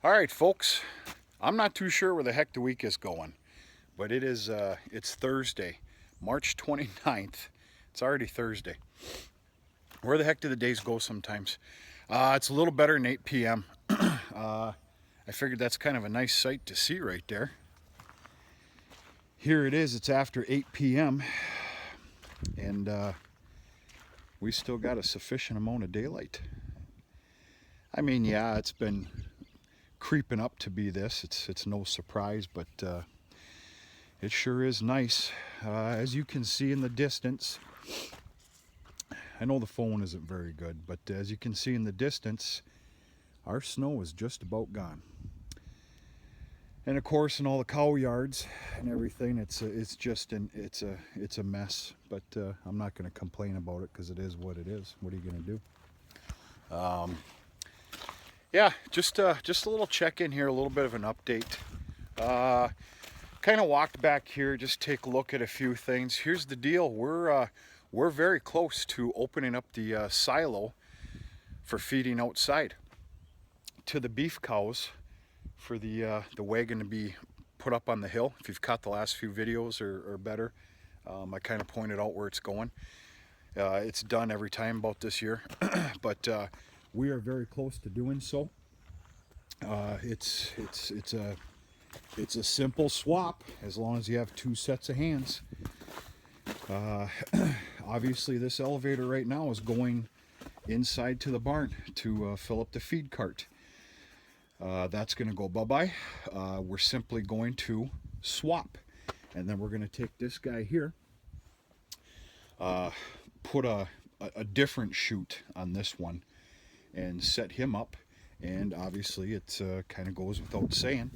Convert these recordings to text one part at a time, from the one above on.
All right, folks. I'm not too sure where the heck the week is going, but it's Thursday, March 29th. It's already Thursday. Where the heck do the days go sometimes? It's a little better than 8 p.m. I figured that's kind of a nice sight to see right there. Here it is. It's after 8 p.m. and we still got a sufficient amount of daylight. I mean, yeah, it's been creeping up to be this. It's no surprise, but it sure is nice. As you can see in the distance, I know the phone isn't very good, but as you can see in the distance, our snow is just about gone. And of course, in all the cow yards and everything, it's a mess. But I'm not going to complain about it because it is what it is. What are you going to do? Yeah, just a little check-in here, a little bit of an update. Kind of walked back here, just take a look at a few things. Here's the deal: we're very close to opening up the silo for feeding outside to the beef cows for the wagon to be put up on the hill. If you've caught the last few videos or better, I kind of pointed out where it's going. It's done every time about this year, but we are very close to doing so. It's a simple swap as long as you have two sets of hands. Obviously, this elevator right now is going inside to the barn to fill up the feed cart. That's going to go bye-bye. We're simply going to swap, and then we're going to take this guy here, put a different chute on this one, and set him up. And obviously, it kind of goes without saying.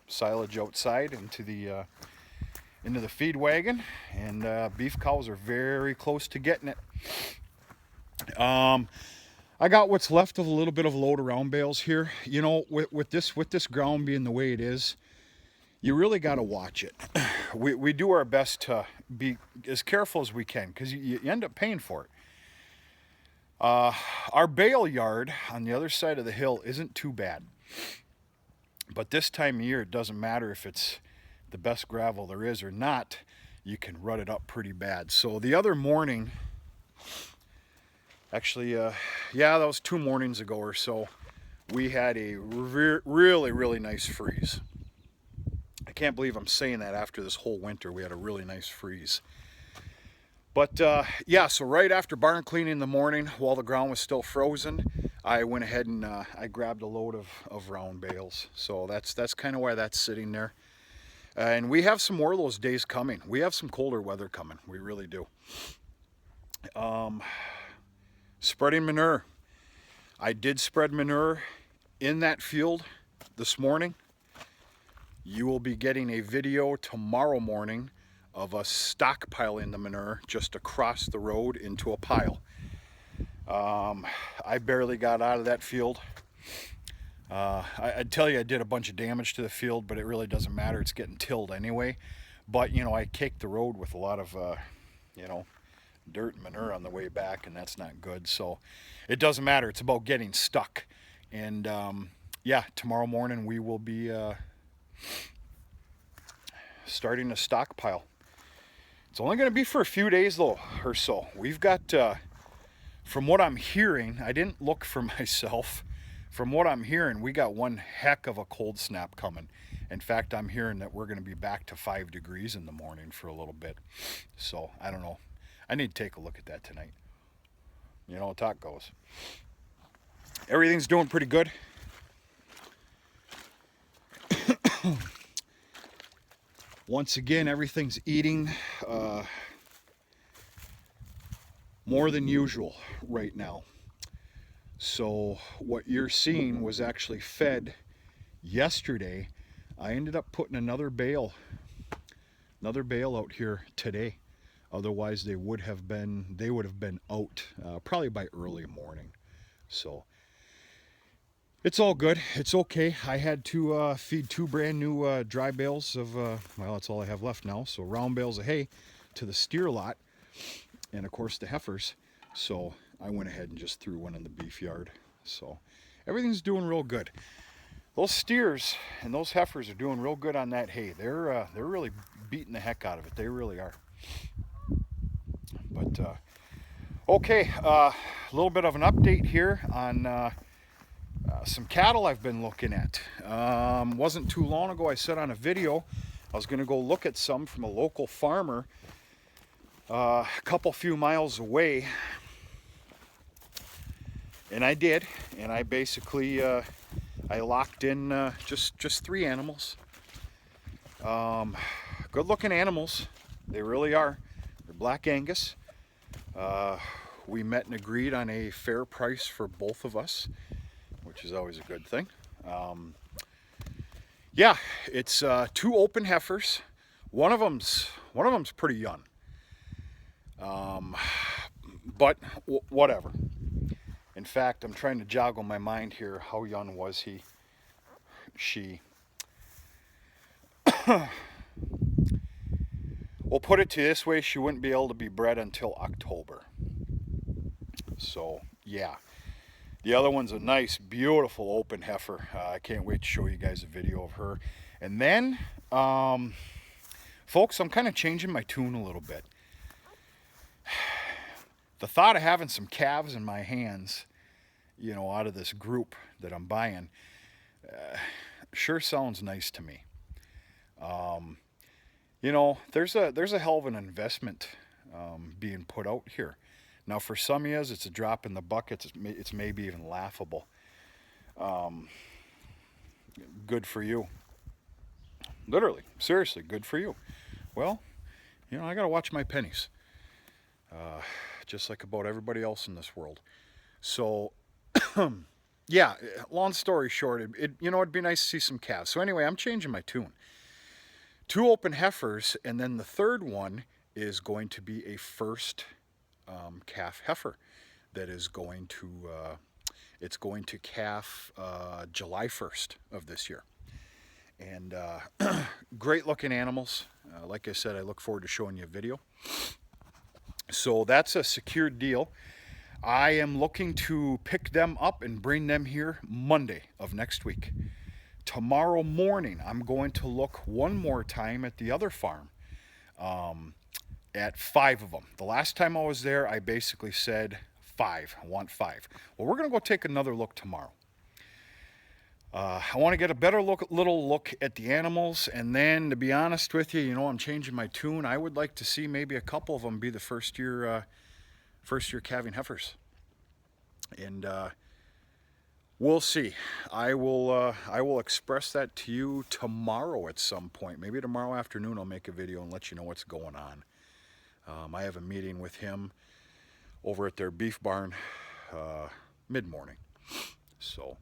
Silage outside into the feed wagon, and beef cows are very close to getting it. I got what's left of a little bit of load around bales here. You know, with this ground being the way it is, you really got to watch it. We do our best to be as careful as we can because you end up paying for it. Our bale yard on the other side of the hill isn't too bad. But this time of year, it doesn't matter if it's the best gravel there is or not, you can rut it up pretty bad. So the other morning, actually, yeah, that was 2 mornings ago or so, we had a really nice freeze. I can't believe I'm saying that after this whole winter. We had a really nice freeze. But yeah, so right after barn cleaning in the morning, while the ground was still frozen, I went ahead and I grabbed a load of round bales. So that's kind of why that's sitting there. And we have some more of those days coming. We have some colder weather coming. We really do. Spreading manure. I did spread manure in that field this morning. You will be getting a video tomorrow morning of us stockpiling the manure just across the road into a pile. I barely got out of that field. I'd tell you I did a bunch of damage to the field, but it really doesn't matter. It's getting tilled anyway. But, you know, I caked the road with a lot of, you know, dirt and manure on the way back, and that's not good. So it doesn't matter. It's about getting stuck. And, yeah, tomorrow morning we will be starting a stockpile. It's only going to be for a few days, though, or so. We've got, from what I'm hearing, I didn't look for myself. From what I'm hearing, we got one heck of a cold snap coming. In fact, I'm hearing that we're going to be back to 5 degrees in the morning for a little bit. So, I don't know. I need to take a look at that tonight. You know how talk goes. Everything's doing pretty good. Once again, everything's eating more than usual right now. So what you're seeing was actually fed yesterday. I ended up putting another bale out here today. Otherwise they would have been out probably by early morning. So it's all good. It's okay. I had to feed 2 brand new dry bales of, well, that's all I have left now. So round bales of hay to the steer lot and of course the heifers. So I went ahead and just threw one in the beef yard. So everything's doing real good. Those steers and those heifers are doing real good on that hay. They're really beating the heck out of it. They really are. But okay, a little bit of an update here on some cattle I've been looking at. Wasn't too long ago I said on a video I was going to go look at some from a local farmer a couple few miles away, and I did. And I basically I locked in just 3 animals. Good looking animals, they really are. They're Black Angus. We met and agreed on a fair price for both of us, which is always a good thing. Yeah, it's 2 open heifers. One of them's pretty young. But whatever. In fact, I'm trying to joggle my mind here. How young was he? She. We'll put it to this way, she wouldn't be able to be bred until October. So, yeah. The other one's a nice, beautiful open heifer. I can't wait to show you guys a video of her. And then, folks, I'm kind of changing my tune a little bit. The thought of having some calves in my hands, you know, out of this group that I'm buying, sure sounds nice to me. You know, there's a hell of an investment being put out here. Now, for some of you, it's a drop in the bucket. It's maybe even laughable. Good for you. Literally, seriously, good for you. Well, you know, I got to watch my pennies. Just like about everybody else in this world. So, yeah, long story short, you know, it'd be nice to see some calves. So anyway, I'm changing my tune. 2 open heifers, and then the third one is going to be a first calf heifer that is going to, it's going to calf July 1st of this year. And great looking animals. Like I said, I look forward to showing you a video. So that's a secured deal. I am looking to pick them up and bring them here Monday of next week. Tomorrow morning, I'm going to look one more time at the other farm at 5 of them. The last time I was there, I basically said 5. I want 5. Well, we're going to go take another look tomorrow. I want to get a better little look at the animals, and then, to be honest with you, you know, I'm changing my tune. I would like to see maybe a couple of them be the first year calving heifers, and we'll see. I will express that to you tomorrow at some point. Maybe tomorrow afternoon I'll make a video and let you know what's going on. I have a meeting with him over at their beef barn mid-morning, so.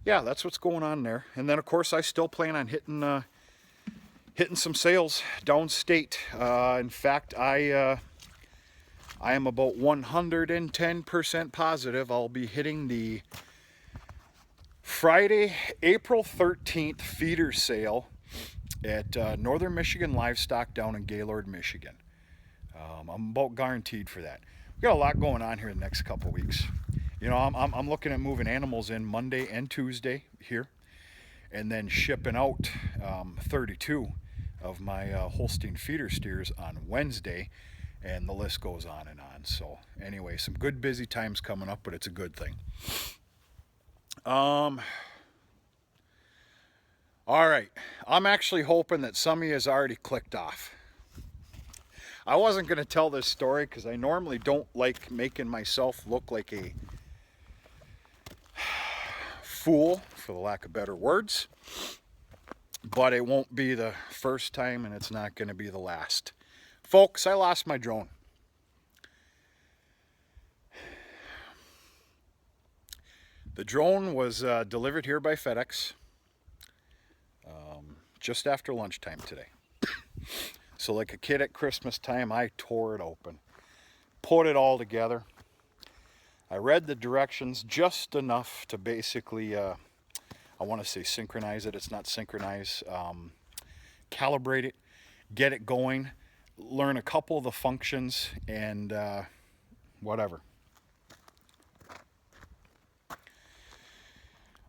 Yeah, that's what's going on there. And then, of course, I still plan on hitting some sales downstate. In fact, I am about 110% positive I'll be hitting the Friday, April 13th feeder sale at Northern Michigan Livestock down in Gaylord, Michigan. I'm about guaranteed for that. We've got a lot going on here in the next couple weeks. You know, I'm looking at moving animals in Monday and Tuesday here, and then shipping out 32 of my Holstein feeder steers on Wednesday, and the list goes on and on. So anyway, some good busy times coming up, but it's a good thing. All right, I'm actually hoping that some of you has already clicked off. I wasn't going to tell this story because I normally don't like making myself look like a fool, for the lack of better words, but it won't be the first time and it's not going to be the last. Folks, I lost my drone. The drone was delivered here by FedEx just after lunchtime today. So like a kid at Christmas time, I tore it open, put it all together. I read the directions just enough to basically, I want to say synchronize it. It's not synchronize. Calibrate it, get it going, learn a couple of the functions, and whatever.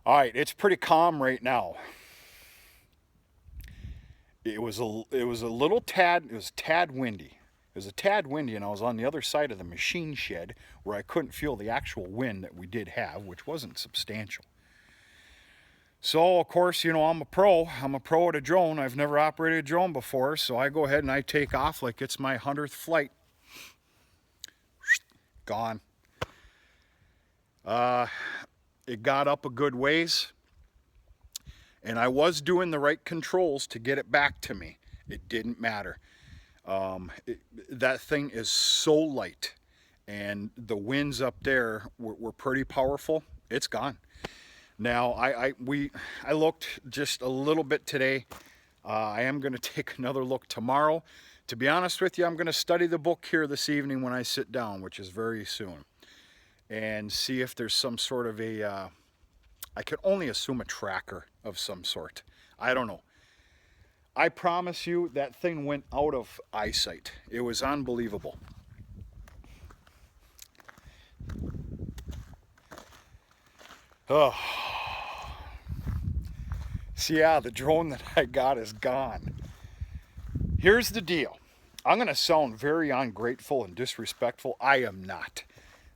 All right, it's pretty calm right now. It was a little tad, it was tad windy. It was a tad windy, and I was on the other side of the machine shed where I couldn't feel the actual wind that we did have, which wasn't substantial. So, of course, you know, I'm a pro at a drone. I've never operated a drone before, so I go ahead and I take off like it's my 100th flight. Gone. It got up a good ways, and I was doing the right controls to get it back to me. It didn't matter. That thing is so light, and the winds up there were pretty powerful. It's gone. Now, I looked just a little bit today. I am going to take another look tomorrow. To be honest with you, I'm going to study the book here this evening when I sit down, which is very soon, and see if there's some sort of a, I can only assume a tracker of some sort. I don't know. I promise you that thing went out of eyesight. It was unbelievable. Oh. So yeah, the drone that I got is gone. Here's the deal. I'm going to sound very ungrateful and disrespectful. I am not.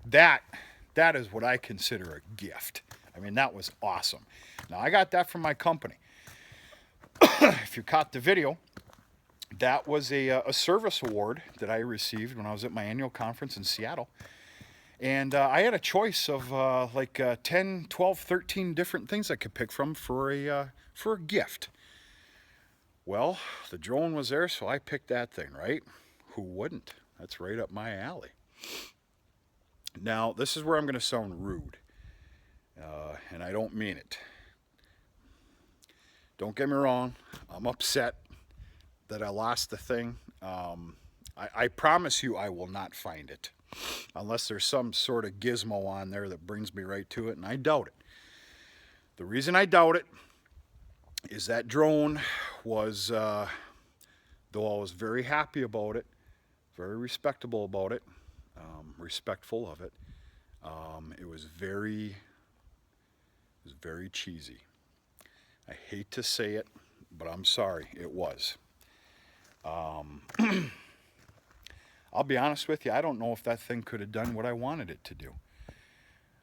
That is what I consider a gift. I mean, that was awesome. Now, I got that from my company. If you caught the video, that was a service award that I received when I was at my annual conference in Seattle. And I had a choice of like 10, 12, 13 different things I could pick from for a gift. Well, the drone was there, so I picked that thing, right? Who wouldn't? That's right up my alley. Now, this is where I'm going to sound rude, and I don't mean it. Don't get me wrong, I'm upset that I lost the thing. I promise you I will not find it, unless there's some sort of gizmo on there that brings me right to it, and I doubt it. The reason I doubt it is that drone was, though I was very happy about it, very respectable about it, respectful of it, it was very cheesy. I hate to say it, but I'm sorry, it was. I'll be honest with you, I don't know if that thing could have done what I wanted it to do.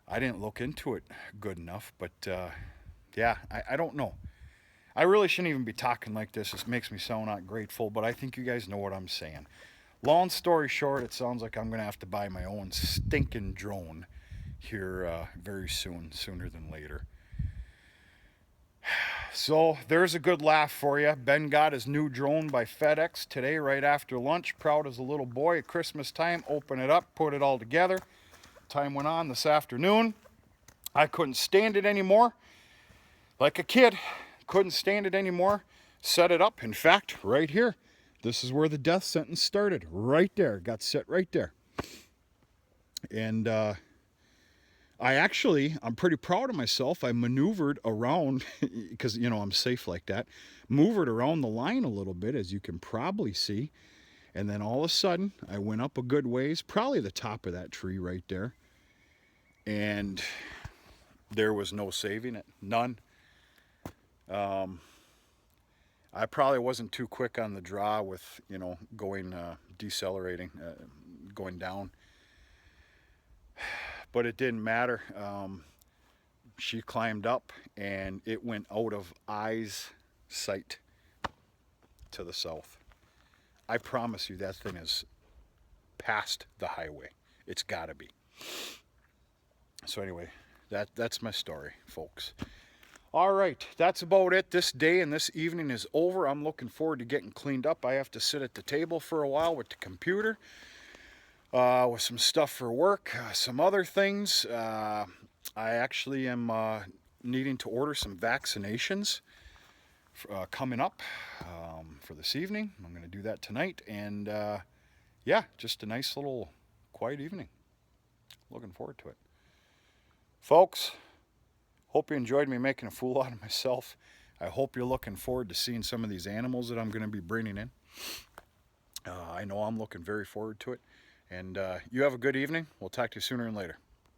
I didn't look into it good enough, but yeah, I don't know. I really shouldn't even be talking like this. This makes me sound not grateful, but I think you guys know what I'm saying. Long story short, it sounds like I'm going to have to buy my own stinking drone here very soon, sooner than later. So there's a good laugh for you. Ben got his new drone by FedEx today right after lunch. Proud as a little boy at Christmas time. Open it up, put it all together. Time went on this afternoon. I couldn't stand it anymore. Like a kid, couldn't stand it anymore. Set it up. In fact, right here. This is where the death sentence started. Right there. Got set right there. And I'm pretty proud of myself. I maneuvered around, because, you know, I'm safe like that. Maneuvered around the line a little bit, as you can probably see. And then all of a sudden, I went up a good ways, probably the top of that tree right there. And there was no saving it. None. I probably wasn't too quick on the draw with, you know, going, decelerating, going down. But it didn't matter. She climbed up, and it went out of eyesight to the south. I promise you that thing is past the highway. It's got to be. So anyway, that's my story, folks. All right, that's about it. This day and this evening is over. I'm looking forward to getting cleaned up. I have to sit at the table for a while with the computer, with some stuff for work, some other things. I actually am needing to order some vaccinations coming up for this evening. I'm going to do that tonight. And yeah, just a nice little quiet evening. Looking forward to it. Folks, hope you enjoyed me making a fool out of myself. I hope you're looking forward to seeing some of these animals that I'm going to be bringing in. I know I'm looking very forward to it. And you have a good evening. We'll talk to you sooner and later.